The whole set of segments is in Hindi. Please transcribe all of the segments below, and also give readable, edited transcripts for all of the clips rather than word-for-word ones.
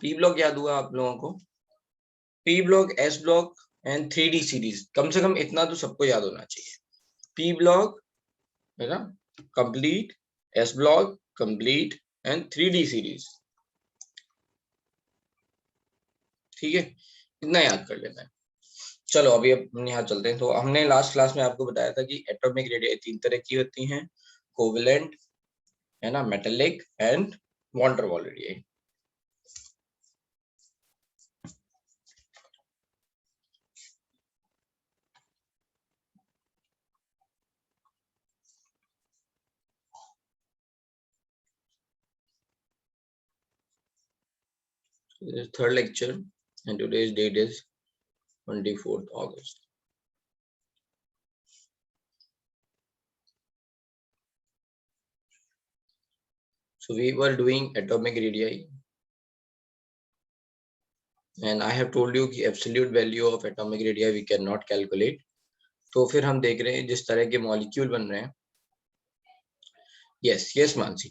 पी ब्लॉक याद हुआ आप लोगों को? P block, S block and 3D series, कम से कम इतना तो सबको याद होना चाहिए। पी ब्लॉक है ना complete, S block complete and 3D series. ठीक है, इतना याद कर लेना है। चलो अभी हम यहाँ चलते हैं। तो हमने लास्ट क्लास में आपको बताया था कि एटॉमिक रेडियाई 3 तरह की होती हैं, कोवेलेंट है ना, metallic and van der Waals radii. Third lecture and today's date is 24th August. So we were doing atomic radii and I have told you कि absolute value of atomic radii we cannot calculate. तो फिर हम देख रहे हैं जिस तरह के मॉलिक्यूल बन रहे हैं, यस मानसी,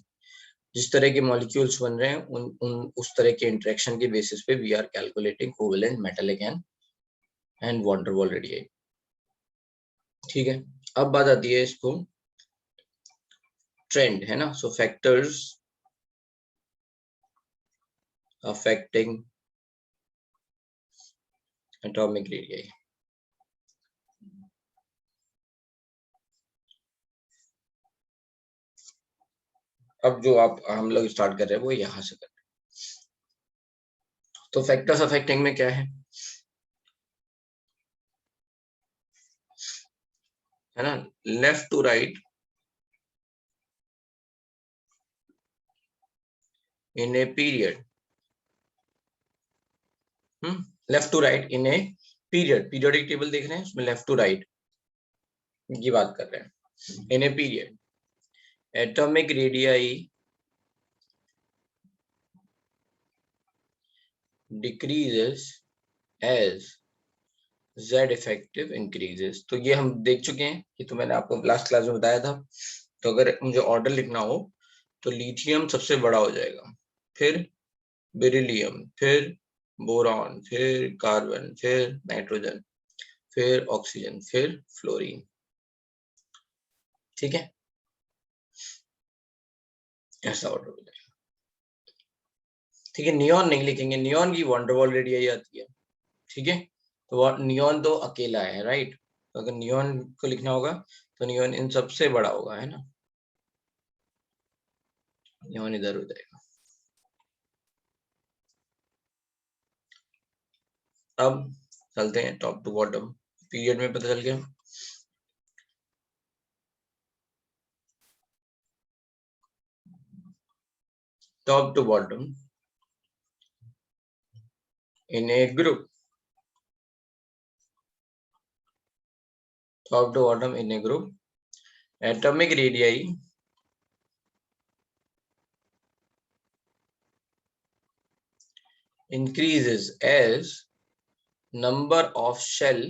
जिस तरह के मॉलिक्यूल्स बन रहे हैं उस तरह के इंटरेक्शन के बेसिस पे we are calculating covalent, metallic and van der Waals radii. ठीक है, अब बात आती है इसको ट्रेंड है ना, सो फैक्टर्स अफेक्टिंग एटॉमिक रेडियाई। अब जो हम लोग स्टार्ट कर रहे हैं वो यहां से कर रहे हैं। तो फैक्टर्स अफेक्टिंग में क्या है ना, left to right in a period, left to right in a period, periodic table देख रहे हैं उसमें लेफ्ट टू राइट की बात कर रहे हैं, in a period atomic radii decreases as Z effective increases। तो ये हम देख चुके हैं, ये तो मैंने आपको लास्ट क्लास में बताया था। तो अगर मुझे ऑर्डर लिखना हो तो लिथियम सबसे बड़ा हो जाएगा, फिर बेरिलियम, फिर बोरॉन, फिर कार्बन, फिर नाइट्रोजन, फिर ऑक्सीजन, फिर फ्लोरीन। ठीक है, ऐसा ऑर्डर हो जाएगा। ठीक है, नियॉन नहीं लिखेंगे, नियॉन की वॉन डेर वाल रेडियाई आती है। ठीक है, तो नियॉन तो अकेला है राइट, तो अगर नियॉन को लिखना होगा तो नियॉन इन सबसे बड़ा होगा है ना, नियॉन इधर हो जाएगा। अब चलते हैं टॉप टू बॉटम, पीरियड में पता चल गया। Top to bottom in a group, top to bottom in a group, atomic radii increases as number of shell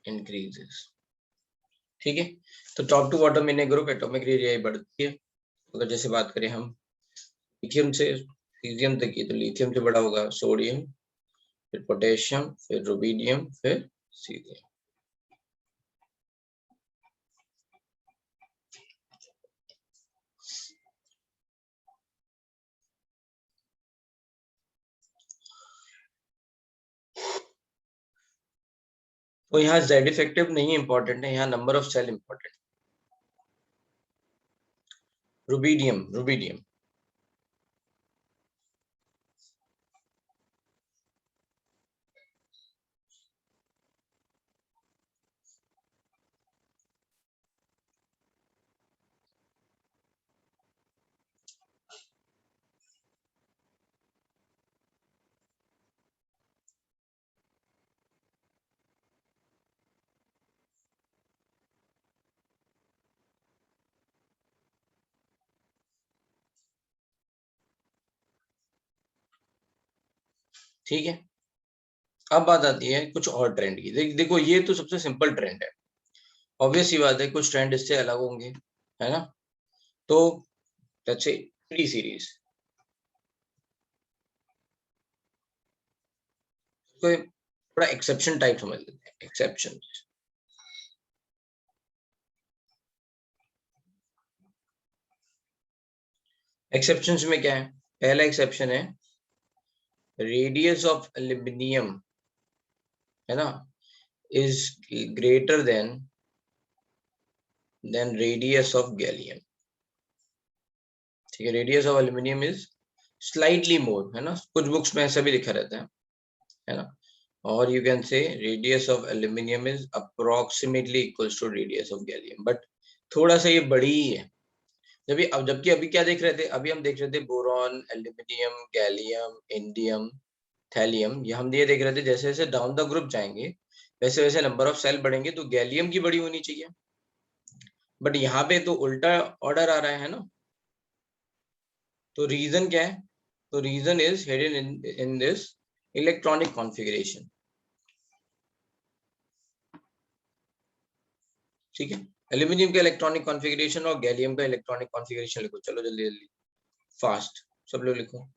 increases। ठीक है, तो top to bottom in a group atomic radii बढ़ती है। अगर जैसे बात करें हम लिथियम से सीजियम तक की, तो लिथियम से बड़ा होगा सोडियम, फिर पोटेशियम, फिर रुबीडियम, फिर सीजियम। तो यहाँ Z इफेक्टिव नहीं इंपॉर्टेंट है, यहाँ number of shell important. Rubidium, rubidium ठीक है। अब बात आती है कुछ और ट्रेंड की। देखो ये तो सबसे सिंपल ट्रेंड है, ऑब्वियस ही बात है कुछ ट्रेंड इससे अलग होंगे है ना। तो लेट्स से 3D सीरीज, इसको थोड़ा एक्सेप्शन टाइप समझ लेते हैं, एक्सेप्शन। एक्सेप्शंस में क्या है? पहला एक्सेप्शन है रेडियस ऑफ एल्यूमिनियम, है ना, is greater than radius of gallium. ठीक है, radius of aluminium is slightly more, है ना, कुछ बुक्स में ऐसा भी लिखा रहता है ना, और you can say radius of aluminium is approximately equals to radius of gallium, but थोड़ा सा ये बड़ी ही है। जबकि अभी क्या देख रहे थे? अभी हम देख रहे थे boron, aluminium, gallium, indium, thallium. ये हम ये देख रहे थे जैसे जैसे डाउन द ग्रुप जाएंगे वैसे वैसे नंबर ऑफ सेल बढ़ेंगे, तो गैलियम की बड़ी होनी चाहिए, बट यहाँ पे तो उल्टा ऑर्डर आ रहा है ना। तो रीजन क्या है? तो reason is hidden in this electronic configuration. ठीक है, एल्यूमिनियम का इलेक्ट्रॉनिक कॉन्फ़िगरेशन और गैलियम का इलेक्ट्रॉनिक कॉन्फ़िगरेशन लिखो। चलो जल्दी जल्दी, फास्ट, सब लोग लिखो।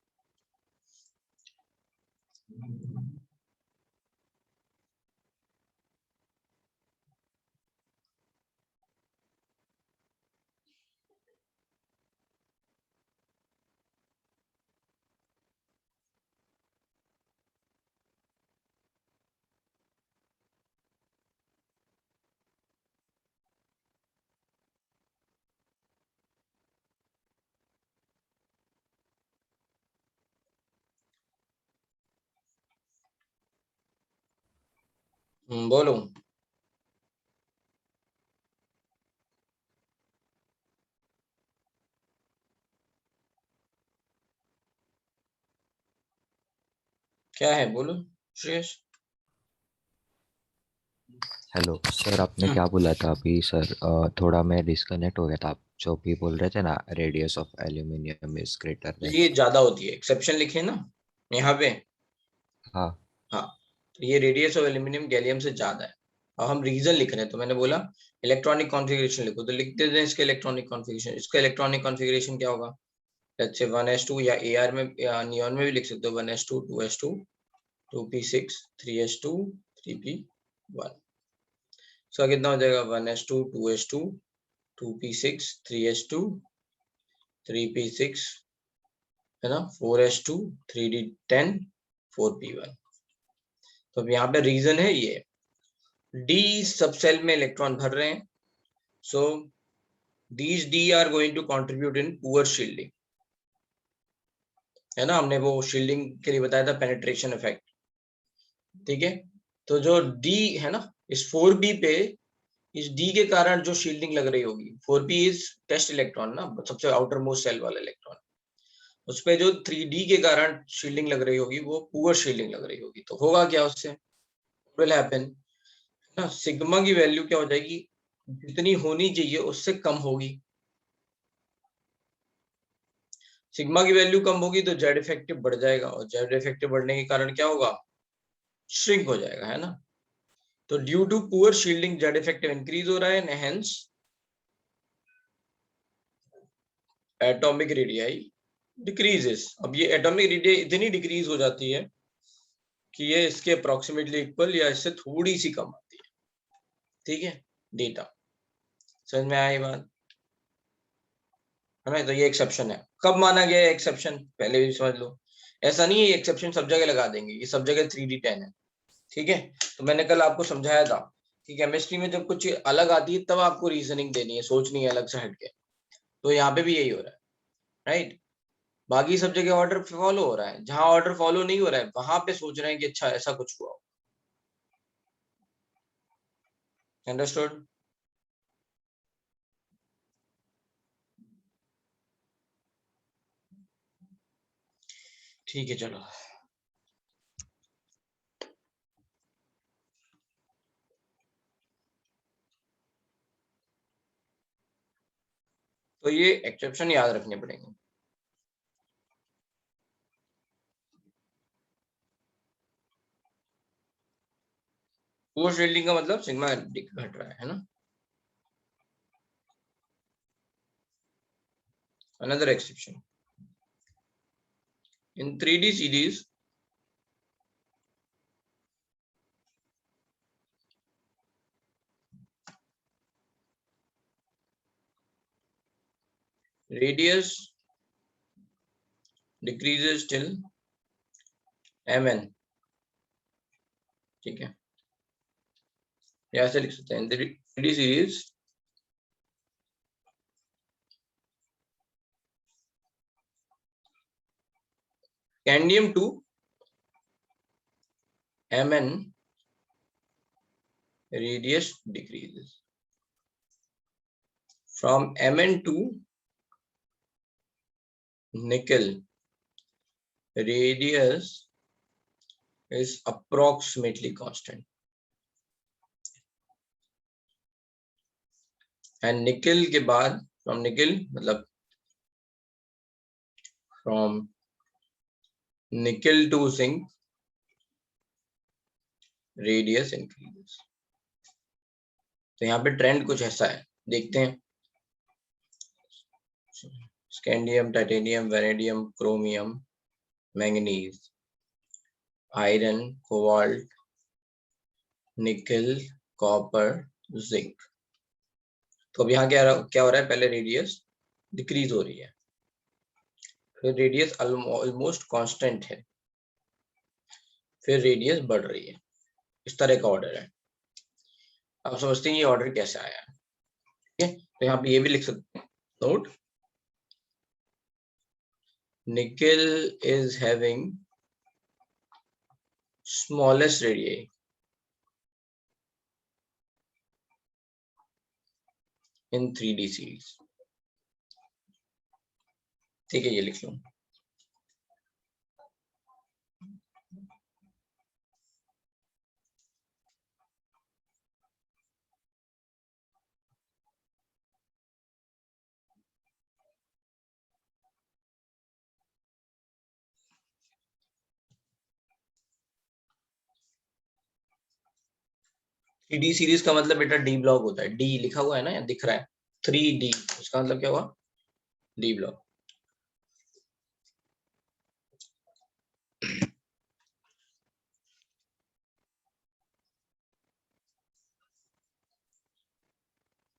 बोलो। क्या है बोलो श्रेयस। हेलो सर, आपने क्या बोला था अभी सर? थोड़ा मैं डिस्कनेक्ट हो गया था। आप जो भी बोल रहे थे ना, radius of aluminium is greater तो देन। ये ज्यादा होती है, एक्सेप्शन लिखे ना यहाँ पे। हाँ। हाँ, तो ये रेडियस ऑफ एल्यूमिनियम गैलियम से ज्यादा है, और हम रीजन लिख रहे हैं, तो मैंने बोला इलेक्ट्रॉनिक कॉन्फ़िगरेशन लिखो, तो लिख देते हैं इसके इलेक्ट्रॉनिक कॉन्फ़िगरेशन। इसका इलेक्ट्रॉनिक कॉन्फ़िगरेशन क्या होगा? लेट्स से 1s2, या एआर में या नियॉन में भी लिख सकते हो, 1s2 2s2 2p6 3s2 3p1। सो कितना हो जाएगा? 1s2 2s2 2p6 3s2 3p6, है ना, 4s2 3d10 4p1। तो अब यहाँ पे रीजन है ये, डी सब सेल में इलेक्ट्रॉन भर रहे हैं, so these d are going to contribute in poor shielding, है ना, हमने वो शील्डिंग के लिए बताया था पेनिट्रेशन इफेक्ट। ठीक है, तो जो डी है ना, इस 4b पे, इस डी के कारण जो शील्डिंग लग रही होगी, 4p इज टेस्ट इलेक्ट्रॉन ना, सबसे आउटर मोस्ट सेल वाला इलेक्ट्रॉन, उस पे जो 3d के कारण शील्डिंग लग रही होगी वो पुअर शील्डिंग लग रही होगी। तो होगा क्या उससे? विल हैपन ना, सिग्मा की वैल्यू क्या हो जाएगी? जितनी होनी चाहिए उससे कम होगी। सिग्मा की वैल्यू कम होगी तो जेड इफेक्टिव बढ़ जाएगा, और जेड इफेक्टिव बढ़ने के कारण क्या होगा? श्रिंक हो जाएगा, है ना। तो due to poor shielding Z effective increase हो रहा है, हेंस एटॉमिक रेडियाई डिक्रीजेस। अब ये एटॉमिक रेडियाई इतनी डिक्रीज हो जाती है कि ये इसके अप्रोक्सीमेटली इक्वल या इससे थोड़ी सी कम आती है। ठीक है, डेटा समझ में आया ये बात? है ना, तो ये एक्सेप्शन है। कब माना गया है एक्सेप्शन, पहले भी समझ लो। ऐसा नहीं है ये एक्सेप्शन सब जगह लगा देंगे, ये सब जगह 3d10 है। ठीक है, तो मैंने कल आपको समझाया था कि केमिस्ट्री में जब कुछ अलग आती है तब आपको रीजनिंग देनी है, सोचनी है अलग से हटके। तो यहाँ पे भी यही हो रहा है, राइट। बाकी सब जगह ऑर्डर फॉलो हो रहा है, जहां ऑर्डर फॉलो नहीं हो रहा है वहां पे सोच रहे हैं कि अच्छा ऐसा कुछ हुआ। अंडरस्टूड? ठीक है, चलो। तो ये एक्सेप्शन याद रखने पड़ेंगे। पोस्ट रीडिंग का मतलब सिग्मा घट रहा है ना। Another exception in 3D series, radius decreases till mn, ठीक है, या ऐसे लिख सकते हैं, the 3D series scandium to mn radius decreases, from mn to nickel radius is approximately constant, and nickel के बाद from nickel मतलब from nickel to zinc radius increases। तो यहाँ पे ट्रेंड कुछ ऐसा है, देखते हैं। Scandium, titanium, vanadium, chromium, manganese, iron, cobalt, nickel, copper, zinc. तो अब यहाँ क्या हो रहा है, पहले रेडियस डिक्रीज हो रही है, फिर रेडियस ऑलमोस्ट कांस्टेंट है, फिर रेडियस बढ़ रही है। इस तरह का ऑर्डर है। आप समझते हैं ये ऑर्डर कैसे आया है, ठीक है। तो यहाँ पे ये भी लिख सकते हैं, नोट, निकल is having smallest radii in 3D series, ठीक है, ये लिख लो। थ्री डी सीरीज का मतलब बेटा डी ब्लॉक होता है, डी लिखा हुआ है ना, दिख रहा है 3D, उसका मतलब क्या हुआ, डी ब्लॉक।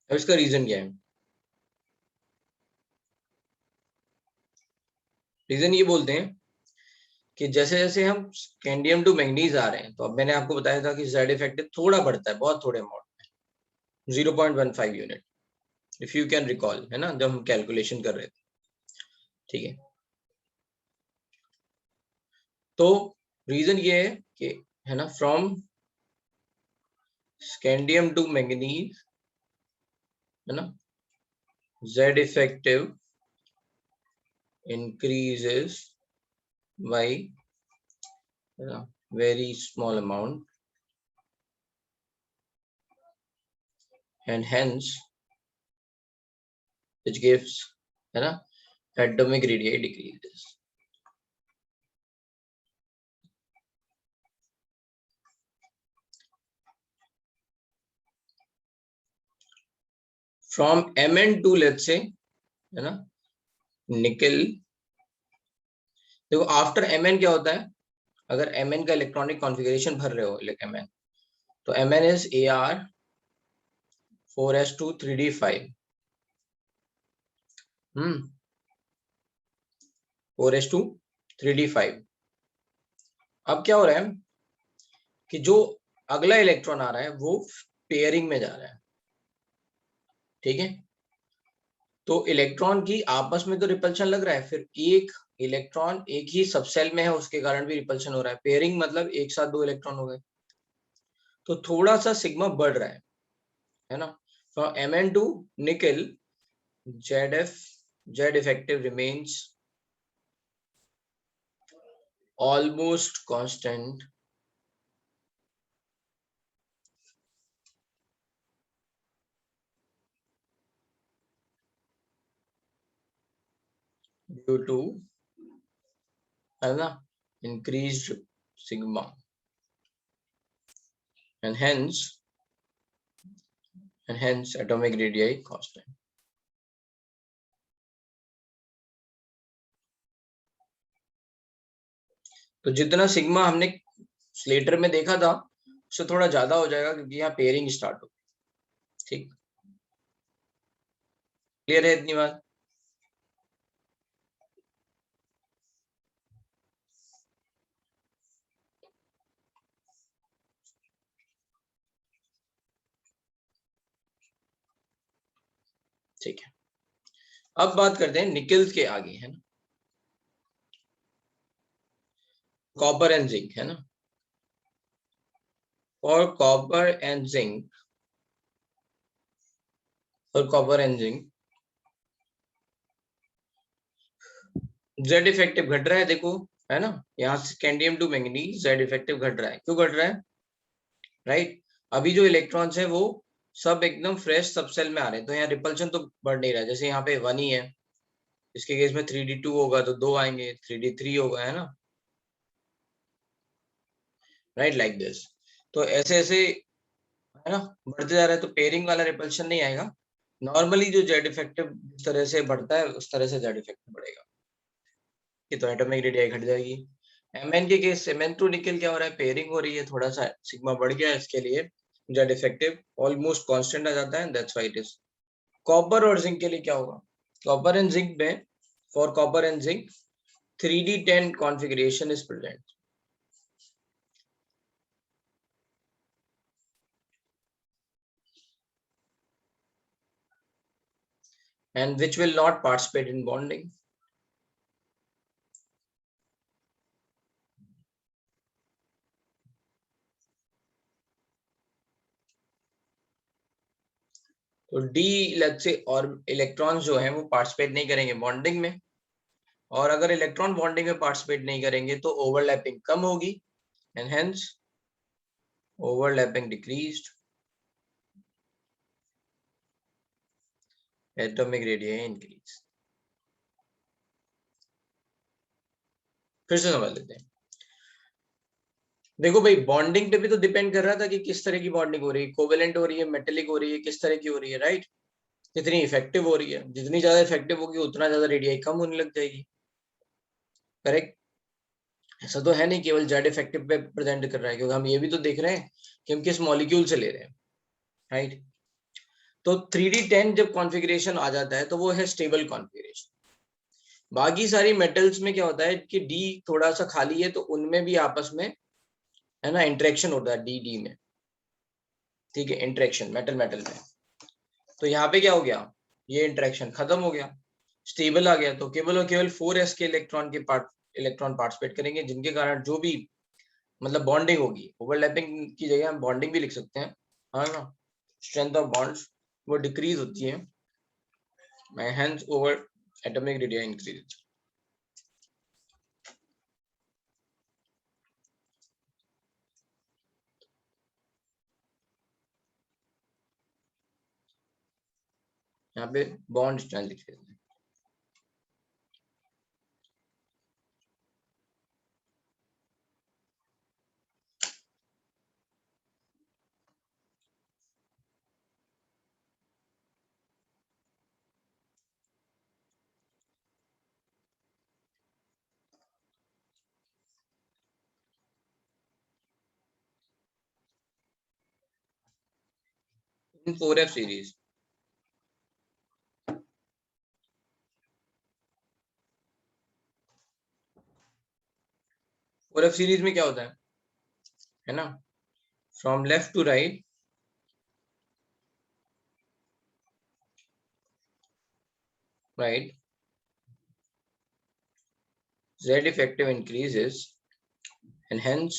अब इसका रीजन क्या है, रीजन ये बोलते हैं कि जैसे जैसे हम स्कैंडियम टू मैंगनीज आ रहे हैं, तो अब मैंने आपको बताया था कि जेड इफेक्टिव थोड़ा बढ़ता है, बहुत थोड़े अमाउंट में, 0.15 unit, if you can recall, है ना, जब हम कैलकुलेशन कर रहे थे, ठीक है। तो रीजन ये है कि, है ना, फ्रॉम स्कैंडियम टू मैंगनीज, है ना, Z effective increases by very small amount, and hence which gives, है ना, atomic radii decreases। from Mn to, let's say, है ना, निकल, देखो आफ्टर Mn क्या होता है, अगर Mn का इलेक्ट्रॉनिक कॉन्फ़िगरेशन भर रहे हो Mn, तो Mn is Ar 4s2 3d5, 4s2 3d5। अब क्या हो रहा है कि जो अगला इलेक्ट्रॉन आ रहा है वो पेयरिंग में जा रहा है, ठीक है। तो इलेक्ट्रॉन की आपस में तो रिपल्शन लग रहा है, फिर एक इलेक्ट्रॉन एक ही सबसेल में है, उसके कारण भी रिपल्शन हो रहा है। पेयरिंग मतलब एक साथ दो इलेक्ट्रॉन हो गए, तो थोड़ा सा सिग्मा बढ़ रहा है ना। From Mn to nickel, Z effective remains almost constant due to, है ना, increased sigma, and hence atomic radii constant। तो जितना सिग्मा हमने स्लेटर में देखा था उससे थोड़ा ज्यादा हो जाएगा, क्योंकि यहाँ पेयरिंग स्टार्ट हो, ठीक, क्लियर है इतनी बात। ठीक है, अब बात करते हैं निकल्स के आगे, है ना, कॉपर एंड जिंक, है ना। और कॉपर एंड जिंक, और copper and zinc Z effective घट रहा है, देखो, है ना, यहाँ से scandium to manganese Z effective घट रहा है, क्यों घट रहा है, राइट। अभी जो इलेक्ट्रॉन्स है वो सब एकदम फ्रेश सब सेल में आ रहे हैं, तो यहाँ रिपल्शन तो बढ़ नहीं रहा है, जैसे यहाँ पे 1 ही है, इसके केस में 3d2 होगा तो 2 आएंगे, 3d3 होगा, है ना, राइट, लाइक दिस। तो ऐसे ऐसे, है ना, बढ़ते जा रहा है, तो पेयरिंग वाला रिपल्शन नहीं आएगा। नॉर्मली जो जेड इफेक्टिव जिस तरह से बढ़ता है उस तरह से जेड इफेक्टिव बढ़ेगा, कि तो एटॉमिक रेडियाई घट जाएगी। Mn के केस Mn टू निकल क्या हो रहा है, पेयरिंग हो रही है, थोड़ा सा सिग्मा बढ़ गया है, इसके लिए जेड इफेक्टिव ऑलमोस्ट कांस्टेंट आ जाता है, that's why it is. Copper और जिंक के लिए क्या होगा, कॉपर एंड जिंक में, for copper and zinc 3d10 configuration is present and which will not participate in bonding. तो डी लेट्स से और इलेक्ट्रॉन्स जो हैं वो पार्टिसिपेट नहीं करेंगे बॉन्डिंग में, और अगर इलेक्ट्रॉन बॉन्डिंग में पार्टिसिपेट नहीं करेंगे तो ओवरलैपिंग कम होगी, and hence overlapping decreased, atomic radius increase. फिर से समझ लेते हैं, देखो भाई बॉन्डिंग पे भी तो डिपेंड कर रहा था कि किस तरह की बॉन्डिंग हो रही है, कोवेलेंट हो रही है, मेटेलिक हो रही है, किस तरह की हो रही है, राइट, कितनी इफेक्टिव हो रही है, जितनी ज्यादा इफेक्टिव होगी उतना ज्यादा रेडियाई कम होने लग जाएगी, करेक्ट। ऐसा तो है नहीं केवल जेड इफेक्टिव पे प्रेजेंट कर रहा है, क्योंकि हम ये भी तो देख रहे हैं कि हम किस मॉलिक्यूल से ले रहे हैं, राइट। तो 3d10 जब कॉन्फ़िगरेशन आ जाता है तो वो है स्टेबल कॉन्फ़िगरेशन। बाकी सारी मेटल्स में क्या होता है कि डी थोड़ा सा खाली है तो उनमें भी आपस में, है ना, इंटरेक्शन होता है डी डी में, ठीक है, इंटरेक्शन मेटल मेटल में। तो यहाँ पे क्या हो गया, ये इंटरेक्शन खत्म हो गया, स्टेबल आ गया, तो केवल और केवल 4s के इलेक्ट्रॉन पार्टिसिपेट करेंगे, जिनके कारण जो भी मतलब बॉन्डिंग होगी, ओवरलैपिंग की जगह हम बॉन्डिंग भी लिख सकते हैं, है ना, स्ट्रेंथ ऑफ बॉन्ड्स वो डिक्रीज होती है, hence over atomic radius increase. यहाँ पे बॉन्ड स्ट्रेंथ लिख देते हैं। इन 4f सीरीज, 4f सीरीज में क्या होता है ना, from left to right, right, z effective increases and hence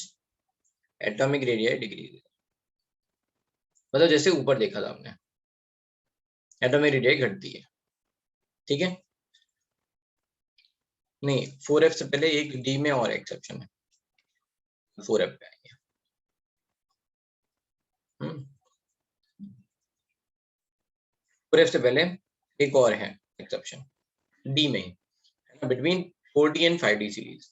atomic radii decreases। मतलब जैसे ऊपर देखा था हमने, एटॉमिक रेडियस घटती है, ठीक है। नहीं, 4f से पहले एक डी में और एक्सेप्शन है, 4f पे आएंगे। 4f से पहले एक और है एक्सेप्शन डी में, between 4d and 5d series,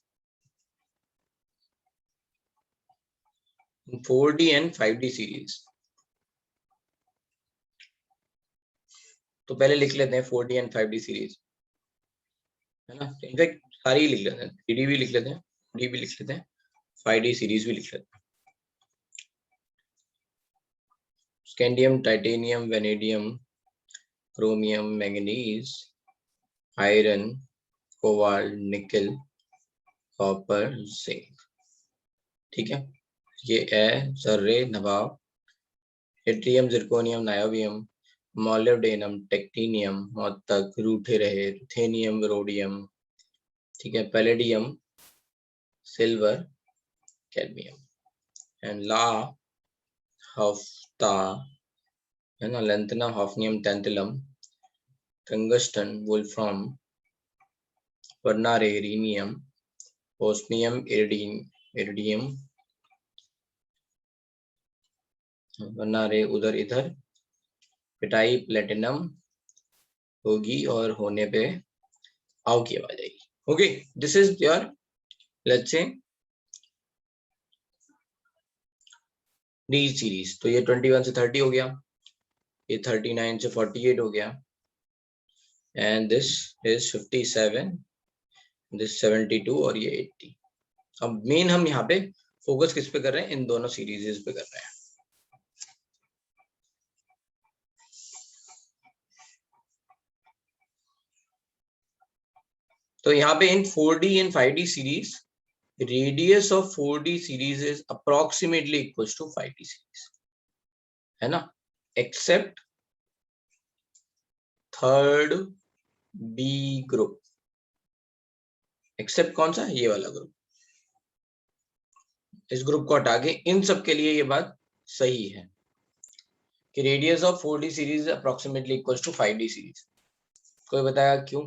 4d and 5d series. तो पहले लिख लेते हैं 4d एंड 5d सीरीज, है ना, इनफैक्ट सारी ही लिख लेते हैं, 3d भी लिख लेते हैं, डी भी लिख लेते हैं, 5d सीरीज भी लिख लेते हैं। Scandium, titanium, vanadium, chromium, manganese, iron, cobalt, nickel, copper, zinc, ठीक है। ये है जर्रे, नवाब, yttrium, zirconium, niobium, molybdenum, technetium, मौत तक, रूठे रहे, रुथेनियम, रोडियम, ठीक है, पैलेडियम, सिल्वर, कैडमियम, एंड ला हफ्ता है ना, lanthanum, hafnium, tantalum, tungsten, wolfram, वर्नारे, रीनियम, ओस्मियम, इरिडियम, वर्नारे उधर इधर, पिटाई प्लेटिनम होगी और होने पे आओ की आवाज आएगी. Okay, this is your, let's say D series. तो ये 21 से 30 हो गया, ये 39 से 48 हो गया, एंड दिस इज 57, दिस 72 और ये 80. अब मेन हम यहाँ पे फोकस किस पे कर रहे हैं, इन दोनों सीरीज पे कर रहे हैं. तो यहाँ पे इन 4D and 5D series, radius of 4D series is approximately equals to 5D series, है ना, except third B group. Except कौन सा, ये वाला ग्रुप. इस ग्रुप को हटा के इन सब के लिए ये बात सही है कि radius of 4D series approximately equals to 5D series. कोई बताया क्यों?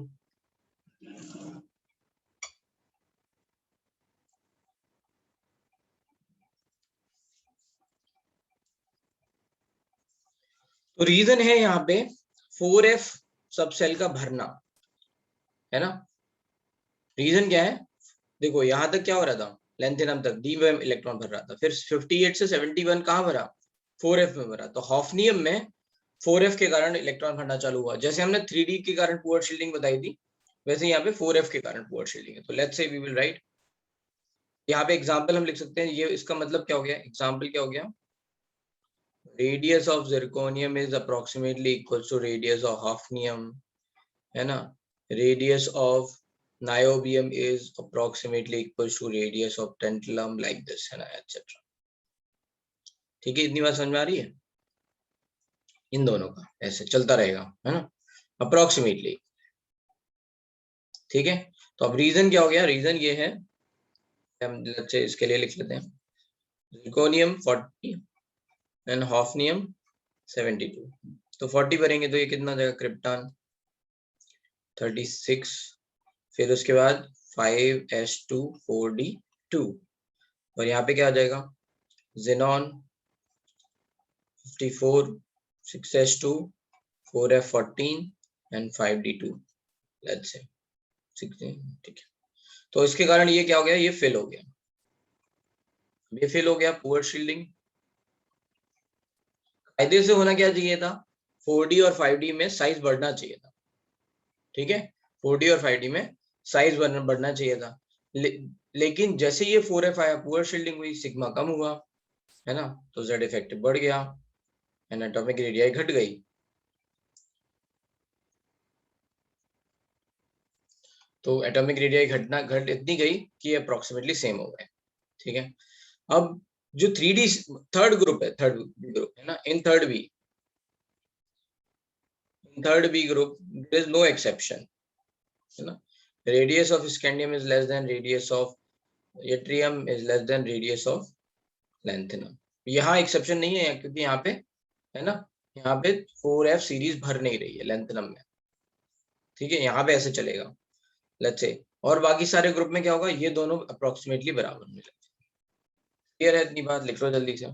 तो रीजन है यहाँ पे 4F सब सेल का भरना, है ना. रीजन क्या है, देखो यहां तक क्या हो रहा था, लेंथेनम तक डी में इलेक्ट्रॉन भर रहा था, फिर 58 से 71 कहाँ भरा, 4F में भरा. तो हॉफनियम में 4F के कारण इलेक्ट्रॉन भरना चालू हुआ. जैसे हमने 3D के कारण पुअर शील्डिंग बताई थी, वैसे यहाँ पे 4F के कारण पुअर शील्डिंग है. तो let's say we will write, यहाँ पे एग्जाम्पल हम लिख सकते हैं. ये इसका मतलब क्या हो गया, एग्जाम्पल क्या हो गया, radius of zirconium is approximately equal to radius of hafnium, है ना. Radius of niobium is approximately equal to radius of tantalum, like this, है ना, एटसेट्रा. ठीक है, इतनी बात समझ में आ रही है. इन दोनों का ऐसे चलता रहेगा, है ना, अप्रोक्सीमेटली. ठीक है, तो अब रीजन क्या हो गया, रीजन ये है, हम इसके लिए लिख लेते हैं, जिरकोनियम 40 एंड हॉफनियम 72. तो 40 भरेंगे तो ये कितना जाएगा, क्रिप्टॉन 36, फिर उसके बाद 5s2 4d2, और यहाँ पे क्या आ जाएगा, xenon 54, 6s2 4f14 and 5d2, let's say 16. ठीक है, तो इसके कारण ये क्या हो गया, ये फिल हो गया. ये फिल हो गया, पुअर शील्डिंग. कायदे से होना क्या चाहिए था, 4D और 5D में साइज बढ़ना चाहिए था. ठीक है, 4D और 5D में साइज बढ़ना चाहिए था. लेकिन जैसे ये 4F आया, पुअर शील्डिंग हुई, सिग्मा कम हुआ, है ना, तो Z इफेक्टिव बढ़ गया, एंड एटॉमिक रेडियाई घट गई. तो एटॉमिक रेडियाई घट इतनी गई कि अप्रोक्सीमेटली सेम हो गए. ठीक है, अब जो 3D थर्ड ग्रुप है, थर्ड ग्रुप है ना, in third B group there is no exception, है ना. Radius of scandium is less than radius of yttrium is less than radius of lanthanum. यहाँ एक्सेप्शन नहीं है क्योंकि यहाँ पे, है ना, यहाँ पे 4F सीरीज भर नहीं रही है लेंथेनम में. ठीक है, यहाँ पे ऐसे चलेगा, लेट्स से. और बाकी सारे ग्रुप में क्या होगा, ये दोनों अप्रोक्सीमेटली बराबर मिलेंगे. क्लियर है, इतनी बात लिख लो जल्दी से.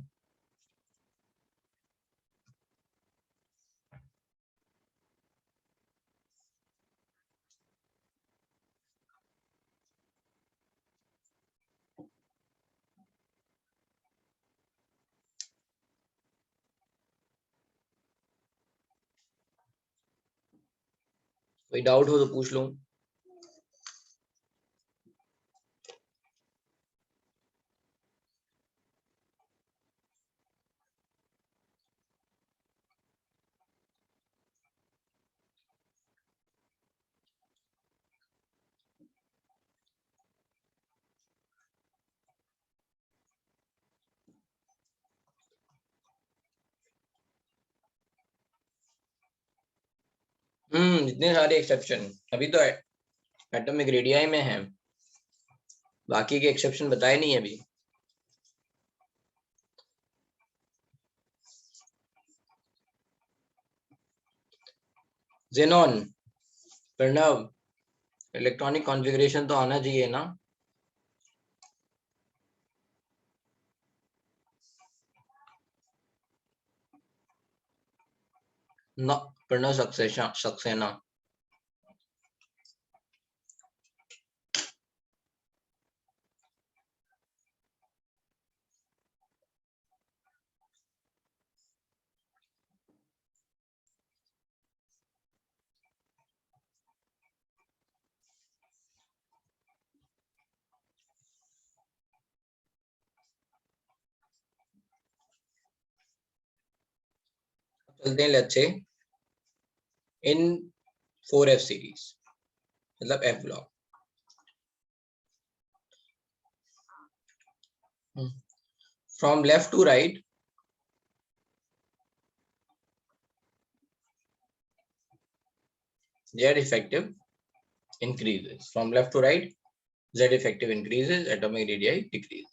कोई डाउट हो तो पूछ लो. इतने सारे एक्सेप्शन अभी तो एटॉमिक रेडियाई में है, बाकी के एक्सेप्शन बताए नहीं अभी। जेनॉन, प्रणव, इलेक्ट्रॉनिक कॉन्फ़िगरेशन तो आना चाहिए ना। न प्रणव सक्सेना। चलते हैं let's say in 4F series, मतलब F block. From left to right Z effective increases. From left to right Z effective increases, atomic radii decreases.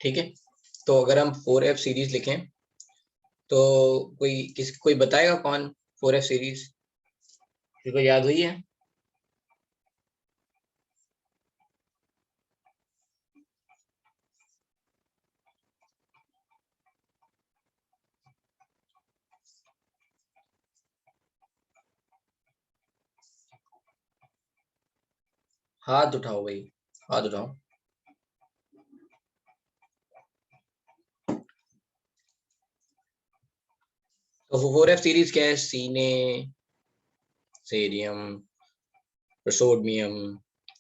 ठीक है, तो अगर हम 4F सीरीज लिखें तो कोई बताएगा कौन 4F सीरीज, किसी को याद हुई है? हाथ उठाओ भाई, हाथ उठाओ। तो 4F सीरीज क्या है? सीने, सेरियम, प्रसोडमियम,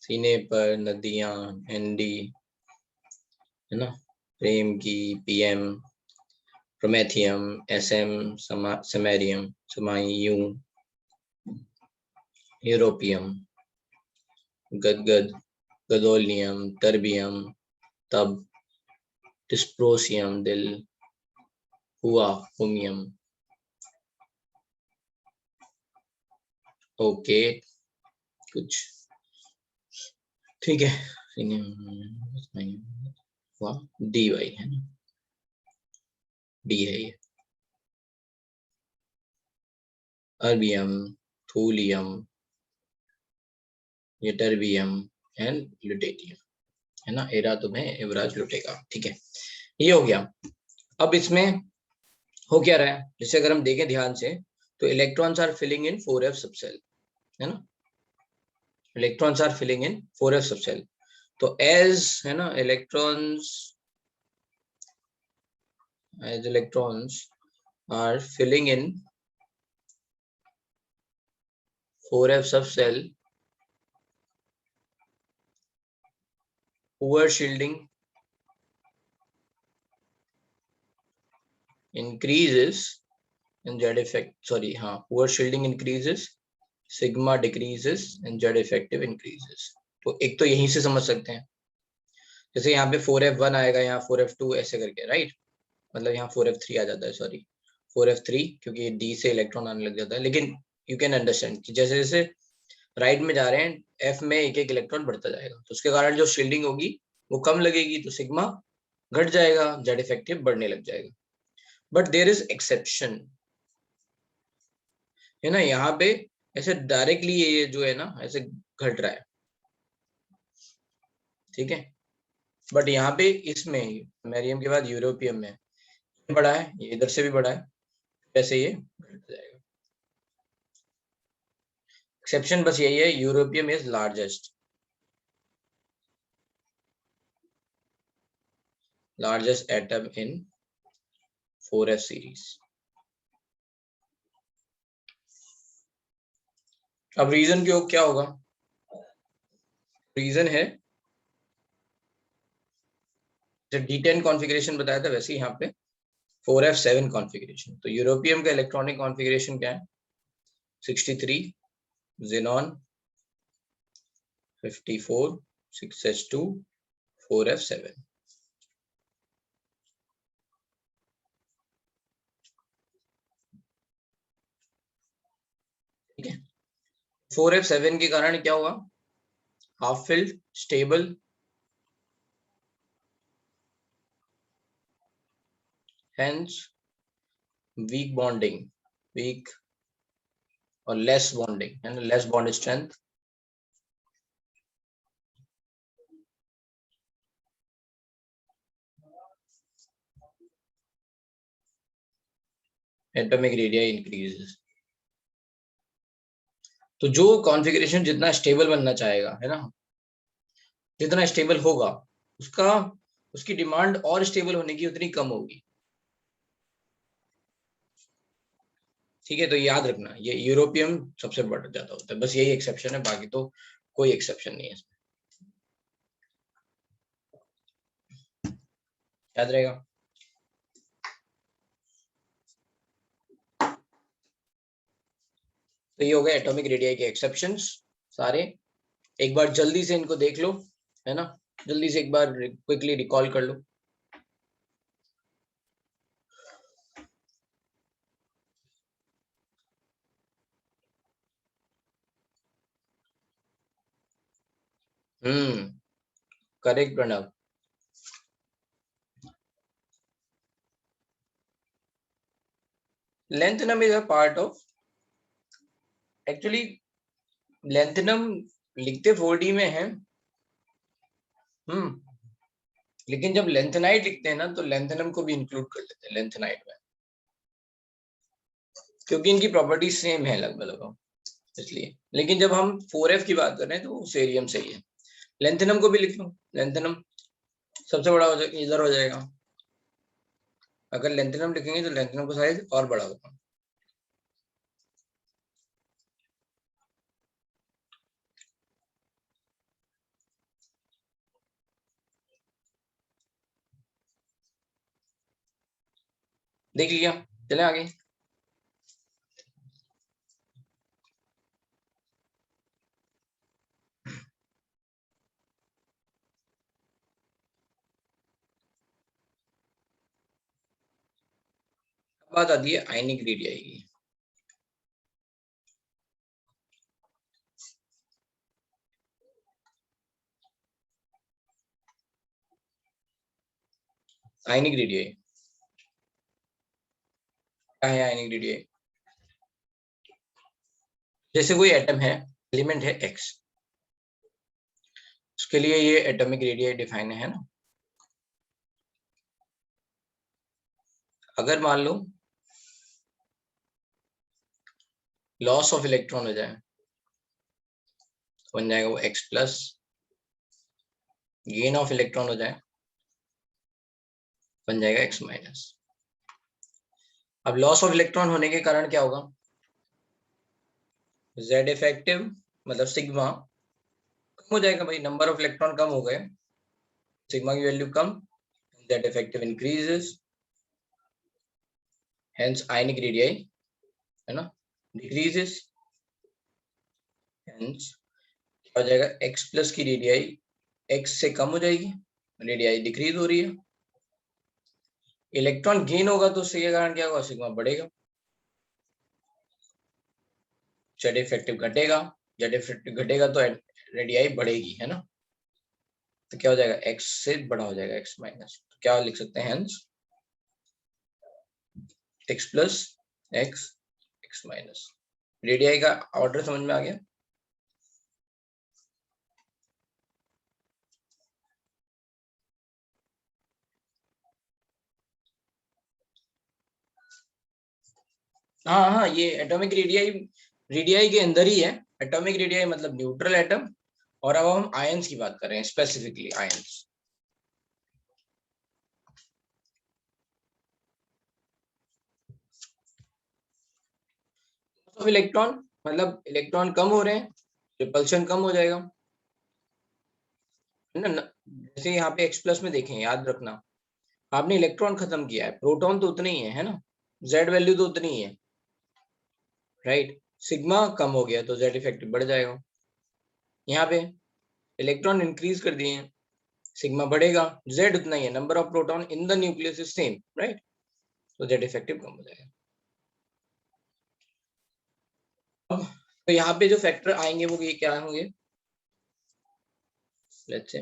सीने पर नदियां, एनडी, है ना, प्रेम की, पीएम, प्रोमेथियम, एसएम, समेरियम, समायु, यूरोपियम, गदगद, गदोलियम, टर्बियम, तब, डिस्प्रोसियम, दिल, हुआ, हुमियम। ओके, कुछ ठीक है। हुआ डी वाई है ना, डी है ये। अर्बियम, थूलियम, ये टर्बियम एंड ल्यूटेनियम, है ना। एरा तुम्हें एवराज लुटेगा, ठीक है, ये हो गया। अब इसमें हो क्या रहा है, जैसे अगर हम देखें ध्यान से तो electrons are filling in 4F subshell, है ना, electrons are filling in 4F subshell. तो एज, है ना, electrons are filling in 4F subcell, poor shielding increases and Z effect, sorry, हाँ, poor shielding increases, sigma decreases and Z effective increases। तो एक तो यहीं से समझ सकते हैं, जैसे यहाँ पे 4F1 आएगा, यहाँ 4F2 ऐसे करके, राइट, मतलब यहाँ 4F3 आ जाता है, सॉरी 4F3, क्योंकि डी से इलेक्ट्रॉन आने लग जाता है। लेकिन यू कैन अंडरस्टैंड कि जैसे जैसे राइट में जा रहे हैं एफ में एक एक इलेक्ट्रॉन बढ़ता जाएगा, तो उसके कारण जो शील्डिंग होगी वो कम लगेगी, तो सिग्मा घट जाएगा, जेड इफेक्टिव बढ़ने लग जाएगा। बट देयर इज एक्सेप्शन, है ना, यहाँ पे ऐसे डायरेक्टली ये जो है ना ऐसे घट रहा है, ठीक है। बट यहाँ पे इसमें मैरियम के बाद यूरोपियम में बड़ा है, ये इधर से भी बड़ा है, वैसे ये घट जाएगा। एक्सेप्शन बस यही है, europium is largest atom in 4F series. अब रीजन क्यों क्या होगा? रीजन है जब D10 कॉन्फ़िगरेशन बताया था वैसे ही यहाँ पे 4F7 कॉन्फ़िगरेशन। तो यूरोपियम का इलेक्ट्रॉनिक कॉन्फ़िगरेशन क्या है? 63, ज़ेनॉन 54, 6s2, 4F7। ठीक है। 4f7 के कारण क्या हुआ, half filled, stable, hence weak bonding, weak और लेस बॉन्डिंग है ना, less bond strength. Atomic radius increases. तो जो कॉन्फ़िगरेशन जितना स्टेबल बनना चाहेगा है ना, जितना स्टेबल होगा उसका, उसकी डिमांड और स्टेबल होने की उतनी कम होगी। ठीक है, तो याद रखना ये यूरोपियम सबसे बढ़ जाता होता है, बस यही एक्सेप्शन है, बाकी तो कोई एक्सेप्शन नहीं है इसमें, याद रहेगा। तो ये हो गए एटॉमिक रेडियाई के एक्सेप्शंस सारे। एक बार जल्दी से इनको देख लो, है ना, जल्दी से एक बार क्विकली रिकॉल कर लो। Correct Pranav. Lanthanum is a part of, actually lanthanum लिखते 4D में है, लेकिन जब लेंथेनाइट लिखते हैं ना तो लेंथनम को भी इंक्लूड कर लेते हैं लेंथेनाइट में, क्योंकि इनकी प्रॉपर्टीज सेम है लगभग लगभग, इसलिए। लेकिन जब हम 4f की बात कर रहे हैं तो सेरियम से ही है। लेंथनम को भी लिख लो, लेंथनम सबसे बड़ा हो जाएगा, इधर हो जाएगा। अगर लेंथनम लिखेंगे तो लेंथनम का साइज और बड़ा होगा। देख लिया, चले आगे। बात आती है आयनिक रेडियाई की। आयनिक रेडियाई क्या है? आयनिक रेडियाई जैसे कोई एटम है, एलिमेंट है एक्स, उसके लिए ये एटॉमिक रेडियाई डिफाइन है ना। अगर मान लो लॉस ऑफ इलेक्ट्रॉन हो जाए, बन जाएगा वो x plus, gain of electron हो जाए बन जाएगा एक्स माइनस। अब लॉस ऑफ इलेक्ट्रॉन होने के कारण क्या होगा, जेड इफेक्टिव मतलब सिग्मा कम हो जाएगा भाई, नंबर ऑफ इलेक्ट्रॉन कम हो गए, सिग्मा की वैल्यू कम, Z effective increases, hence ionic radii है ना डिक्रीजेस, हेंस क्या हो जाएगा, एक्स प्लस की रेडियाई एक्स से कम हो जाएगी, रेडियाई डिक्रीज हो रही है। इलेक्ट्रॉन गेन होगा तो उसके कारण क्या होगा, सिग्मा बढ़ेगा, जेड इफेक्टिव घटेगा, जेड इफेक्टिव घटेगा तो रेडियाई बढ़ेगी है ना। तो क्या हो जाएगा, एक्स से बड़ा हो जाएगा एक्स माइनस, तो क्या लिख सकते हैं, hence x plus x, x minus. Radii का ऑर्डर समझ में आ गया। हाँ हाँ, ये एटॉमिक रेडियाई रेडियाई के अंदर ही है। एटॉमिक रेडियाई मतलब न्यूट्रल एटम, और अब हम आयंस की बात कर रहे हैं, स्पेसिफिकली आयंस। ऑफ इलेक्ट्रॉन मतलब इलेक्ट्रॉन कम हो रहे हैं, रिपल्शन कम हो जाएगा है ना। जैसे यहाँ पे एक्स प्लस में देखें, याद रखना आपने इलेक्ट्रॉन खत्म किया है, प्रोटॉन तो उतने ही है ना, जेड वैल्यू तो उतनी ही है, राइट। सिग्मा कम हो गया तो जेड इफेक्टिव बढ़ जाएगा। यहाँ पे इलेक्ट्रॉन इंक्रीज कर दिए हैं, सिग्मा बढ़ेगा, जेड उतना ही है, number of proton in the nucleus is same, right, तो जेड इफेक्टिव कम हो जाएगा। अब तो यहाँ पे जो फैक्टर आएंगे वो ये क्या होंगे, लेट्स से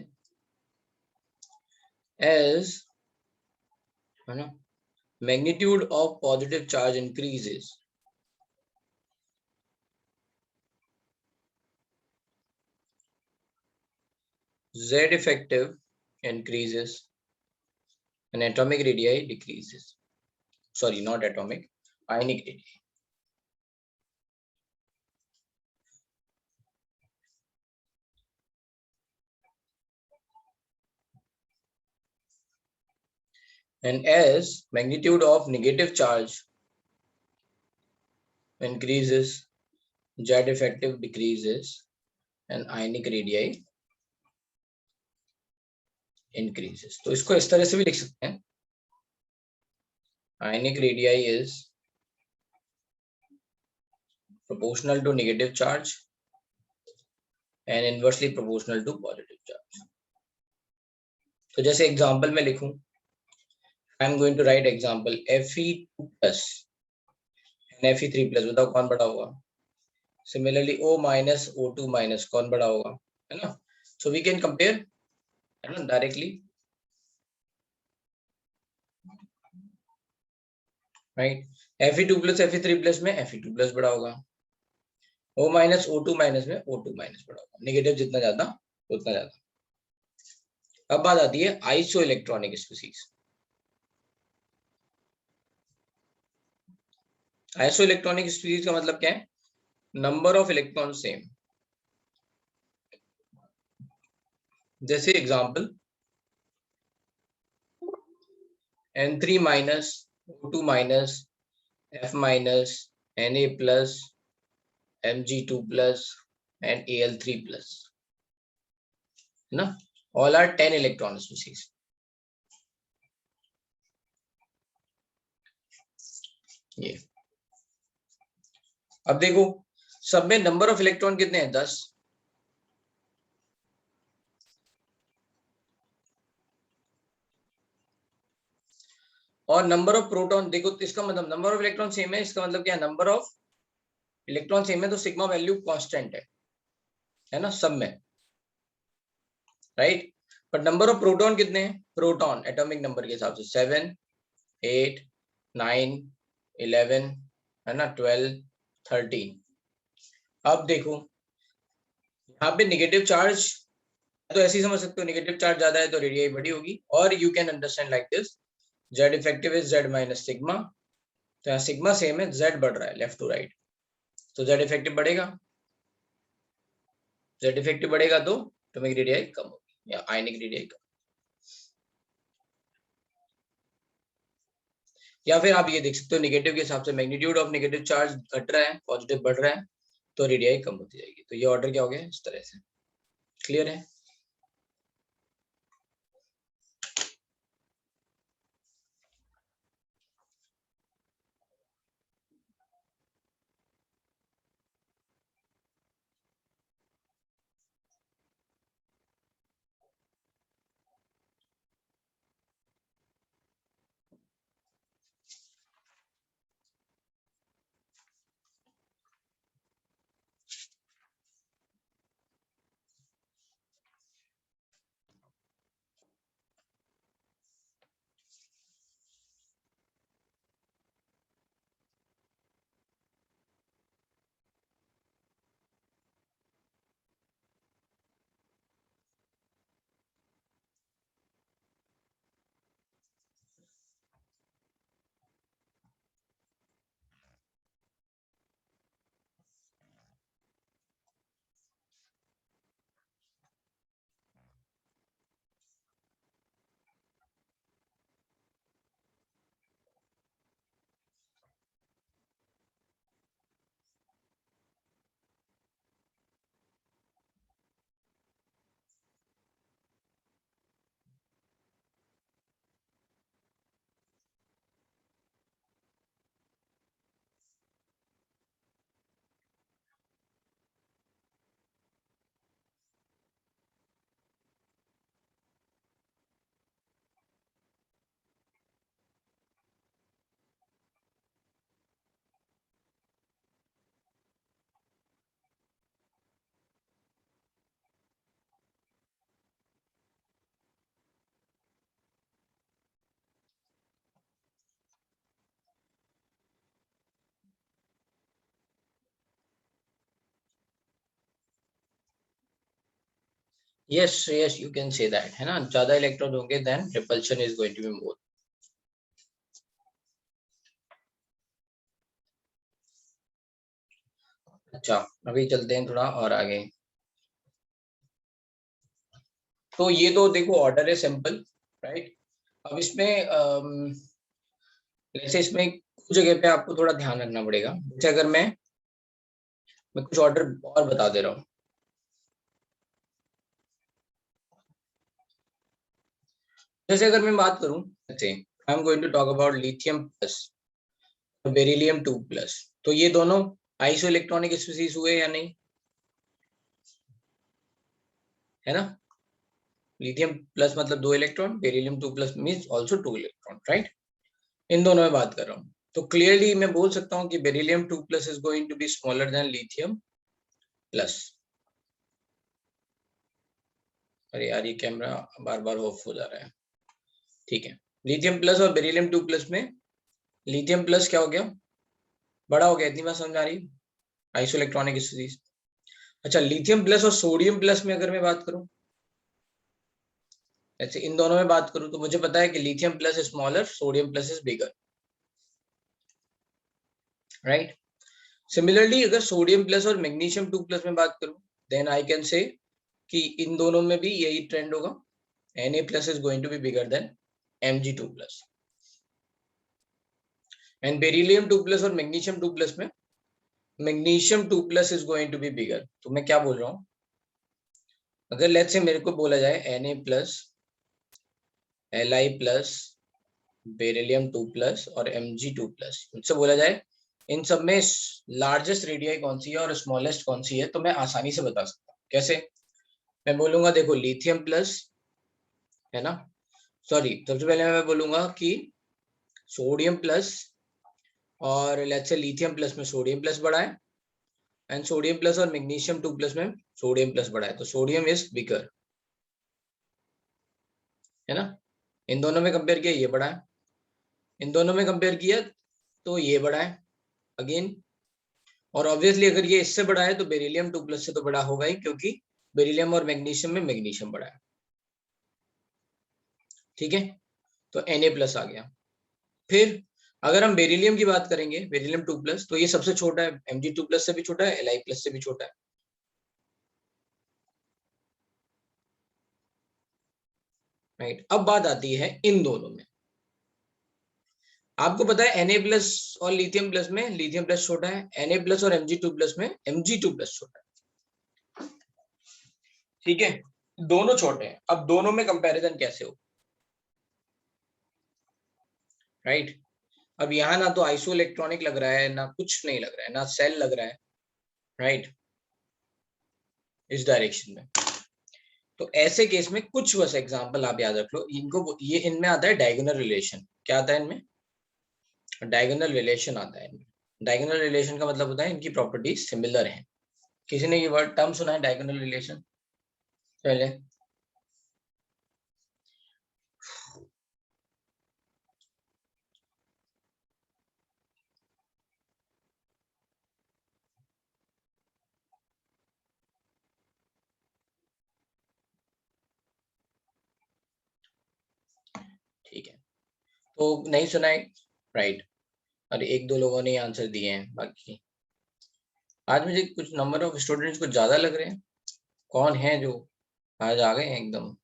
एज, है ना, magnitude of positive charge increases, Z effective increases and atomic radii decreases. Sorry, not atomic, ionic radii. And as magnitude of negative charge increases, Z effective decreases and ionic radii increases. तो इसको इस तरह से भी लिख सकते हैं, ionic radii is proportional to negative charge and inversely proportional to positive charge. तो जैसे एग्जांपल में लिखूं, I am going to write example Fe2 plus and Fe3 plus, बताओ कौन बड़ा होगा? Similarly O minus O2 minus कौन बड़ा होगा, है ना? So we can compare, है ना, directly, right? Fe2 plus Fe3 plus में Fe2 plus बड़ा होगा, O minus O2 minus में O2 minus बड़ा होगा, नेगेटिव जितना ज्यादा उतना ज्यादा। अब बात आती है iso electronic species. Iso electronic species का मतलब क्या है? Number of electron same. जैसे example N3 minus O2 minus F minus Na plus Mg2 plus and Al3 plus, है ना, all are 10 electron species। ये अब देखो सब में नंबर ऑफ इलेक्ट्रॉन कितने हैं? 10। और नंबर ऑफ प्रोटॉन देखो, तो इसका मतलब नंबर ऑफ इलेक्ट्रॉन सेम है, इसका मतलब क्या है? नंबर ऑफ इलेक्ट्रॉन सेम है तो सिग्मा वैल्यू कांस्टेंट है ना, सब में, राइट। पर नंबर ऑफ प्रोटॉन कितने हैं? प्रोटॉन एटॉमिक नंबर के हिसाब से 7 8 9 11, है ना, 12 13। अब देखो यहाँ पे नेगेटिव चार्ज, तो ऐसे ही समझ सकते हो, नेगेटिव चार्ज ज्यादा है तो रेडियाई बड़ी होगी, और you can understand like this, Z effective is Z minus sigma. तो यहाँ सिग्मा सेम है, जेड बढ़ रहा है लेफ्ट टू राइट, तो जेड इफेक्टिव बढ़ेगा, जेड इफेक्टिव बढ़ेगा तो एटॉमिक रेडियाई कम होगी या आयनिक रेडियाई कम। या फिर आप ये देख सकते हो नेगेटिव के हिसाब से मैग्नीट्यूड ऑफ नेगेटिव चार्ज घट रहा है, पॉजिटिव बढ़ रहा है, तो रेडियाई कम होती जाएगी। तो ये ऑर्डर क्या हो गया इस तरह से, क्लियर है? Yes yes you can say that, है ना, ज्यादा इलेक्ट्रॉन होंगे then repulsion is going to be more. अच्छा, अभी चलते हैं थोड़ा और आगे। तो ये तो देखो ऑर्डर है सिंपल, राइट। अब इसमें जैसे इसमें कुछ जगह पे आपको थोड़ा ध्यान रखना पड़ेगा। जैसे अगर मैं कुछ ऑर्डर और बता दे रहा हूँ। जैसे अगर मैं बात करूं, जैसे I am going to talk about lithium plus और बेरिलियम 2 प्लस, तो ये दोनों आइसो इलेक्ट्रॉनिक स्पीसीज हुए या नहीं, है ना। लिथियम प्लस मतलब 2 electron, beryllium 2 plus means also 2 electron, right. इन दोनों में बात कर रहा हूँ, तो क्लियरली मैं बोल सकता हूँ कि beryllium 2 plus is going to be smaller than lithium plus. अरे यार ये कैमरा बार बार ऑफ हो जा रहा है, ठीक है। लिथियम प्लस और बेरिलियम 2 प्लस में लिथियम प्लस क्या हो गया, बड़ा हो गया, इतनी बात समझ आ रही, आइसो इलेक्ट्रॉनिक स्पीसीज। अच्छा, लिथियम प्लस और सोडियम प्लस में अगर मैं बात करूं, ऐसे इन दोनों में बात करूं, तो मुझे पता है कि lithium plus is smaller, sodium plus is bigger, right. Similarly अगर सोडियम प्लस और मैग्नीशियम 2 प्लस में बात करूं, देन आई कैन से कि इन दोनों में भी यही ट्रेंड होगा, Na plus is going to be bigger than Mg2 plus. And beryllium 2 plus और मैग्नीशियम 2 प्लस में magnesium 2 plus is going to be bigger. तो मैं क्या बोल रहा हूँ, अगर लेट्स से मेरे को बोला जाए Na plus, Li plus, beryllium 2 plus और Mg2 प्लस, मुझसे बोला जाए इन सब में लार्जेस्ट रेडियाई कौन सी है और स्मॉलेस्ट कौन सी है, तो मैं आसानी से बता सकता हूँ। कैसे, मैं बोलूंगा देखो लिथियम प्लस, है ना, सॉरी सबसे पहले मैं बोलूंगा कि सोडियम प्लस और लेट्स से लिथियम प्लस में सोडियम प्लस बड़ा है, एंड सोडियम प्लस और मैग्नीशियम 2 प्लस में सोडियम प्लस बड़ा है, तो सोडियम इज बिगर, है ना। इन दोनों में कंपेयर किया ये बड़ा है, इन दोनों में कंपेयर किया तो ये बड़ा है अगेन, और ऑब्वियसली अगर ये इससे बड़ा है तो बेरिलियम 2 प्लस से तो बड़ा होगा ही, क्योंकि बेरिलियम और मैग्नीशियम में मैग्नीशियम बड़ा है, ठीक है। तो Na प्लस आ गया। फिर अगर हम बेरिलियम की बात करेंगे, बेरिलियम 2 प्लस, तो ये सबसे छोटा है, Mg2 प्लस से भी छोटा है, Li प्लस से भी छोटा है, राइट। अब बात आती है इन दोनों में, आपको पता है Na प्लस और लिथियम प्लस में लिथियम प्लस छोटा है, Na प्लस और Mg2 प्लस में Mg2 प्लस छोटा है, ठीक है। दोनों छोटे हैं, अब दोनों में कंपैरिजन कैसे हो, राइट। अब यहाँ ना तो आइसो इलेक्ट्रॉनिक लग रहा है, ना कुछ नहीं लग रहा है, ना सेल लग रहा है, राइट, इस डायरेक्शन में। तो ऐसे केस में कुछ बस एग्जांपल आप याद रख लो इनको, ये इनमें आता है डायगोनल रिलेशन। क्या आता है इनमें, डायगोनल रिलेशन आता है इनमें। डायगोनल रिलेशन का मतलब होता है इनकी प्रॉपर्टीज सिमिलर हैं। किसी ने ये वर्ड टर्म सुना है डायगोनल रिलेशन पहले, ठीक है, तो नहीं सुना है, राइट। और एक दो लोगों ने आंसर दिए हैं, बाकी आज मुझे कुछ नंबर ऑफ स्टूडेंट्स कुछ ज्यादा लग रहे हैं, कौन है जो आज आ गए हैं एकदम।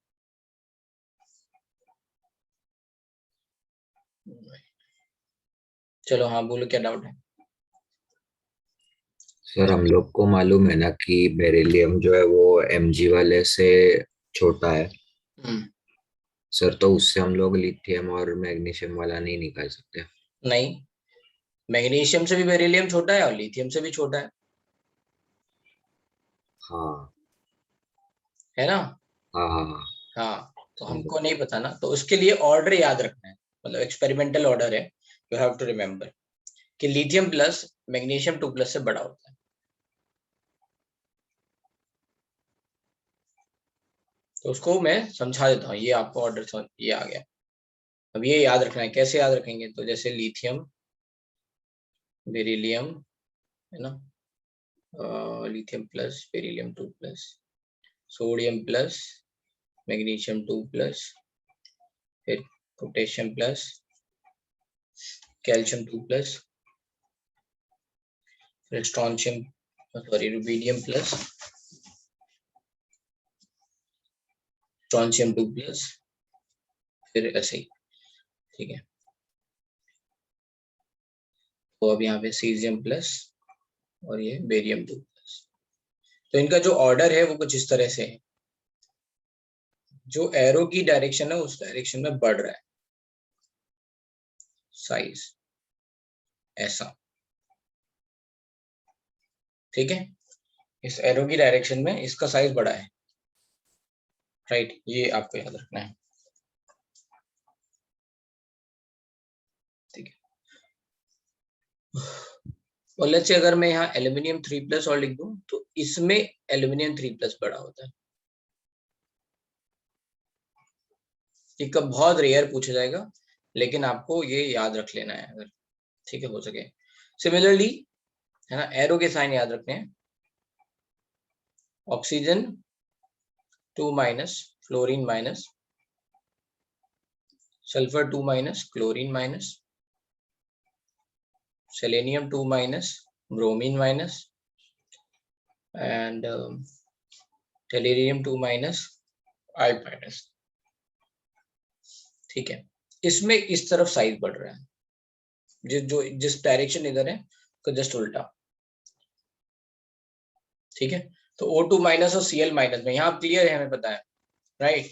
चलो हाँ बोलो, क्या डाउट है। सर हम लोग को मालूम है ना कि बेरिलियम जो है वो Mg वाले से छोटा है। हम्म, सर तो उससे हम लोग लिथियम और मैग्नीशियम वाला नहीं निकाल सकते। नहीं, मैग्नीशियम से भी बेरिलियम छोटा है और लिथियम से भी छोटा हाँ है ना। हाँ हाँ हाँ। हाँ, तो समझो। हमको नहीं पता ना, तो उसके लिए ऑर्डर याद रखना है, मतलब एक्सपेरिमेंटल ऑर्डर है, यू हैव टू रिमेम्बर कि लिथियम प्लस मैग्नीशियम 2 प्लस से बड़ा होता है। तो उसको मैं समझा देता हूँ, ये आपको ऑर्डर ये आ गया। अब ये याद रखना है, कैसे याद रखेंगे, तो जैसे लिथियम, बेरिलियम, है ना, lithium plus beryllium 2 plus, sodium plus, magnesium 2 plus, फिर पोटेशियम प्लस, कैल्शियम 2 प्लस, फिर strontium rubidium plus, strontium 2 plus, फिर ऐसे ही, ठीक है। तो अब यहाँ पे सीजियम प्लस और ये बेरियम 2 प्लस। तो इनका जो ऑर्डर है वो कुछ इस तरह से है, जो एरो की डायरेक्शन है उस डायरेक्शन में बढ़ रहा है साइज, ऐसा, ठीक है। इस एरो की डायरेक्शन में इसका साइज बड़ा है, राइट, ये आपको याद रखना है, ठीक है। और लेट्स से अगर मैं यहाँ एल्यूमिनियम 3 प्लस और लिख दूं तो इसमें एल्यूमिनियम 3 प्लस बड़ा होता है। ये कब बहुत रेयर पूछा जाएगा, लेकिन आपको ये याद रख लेना है अगर, ठीक है, हो सके। सिमिलरली है ना, एरो के साइन याद रखने हैं, oxygen 2 minus, fluorine minus, sulphur 2 minus, chlorine minus, selenium 2 minus, bromine minus, and tellurium 2 minus, I minus, ठीक है। इसमें इस तरफ साइज बढ़ रहा है, जिस डायरेक्शन इधर है तो जस्ट उल्टा, ठीक है। तो O2 माइनस और Cl माइनस में यहाँ क्लियर है, हमें पता है, राइट।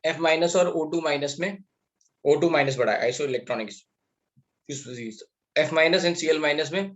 F माइनस और O2 माइनस में O2 माइनस बढ़ा है, iso electronics, F minus and Cl minus में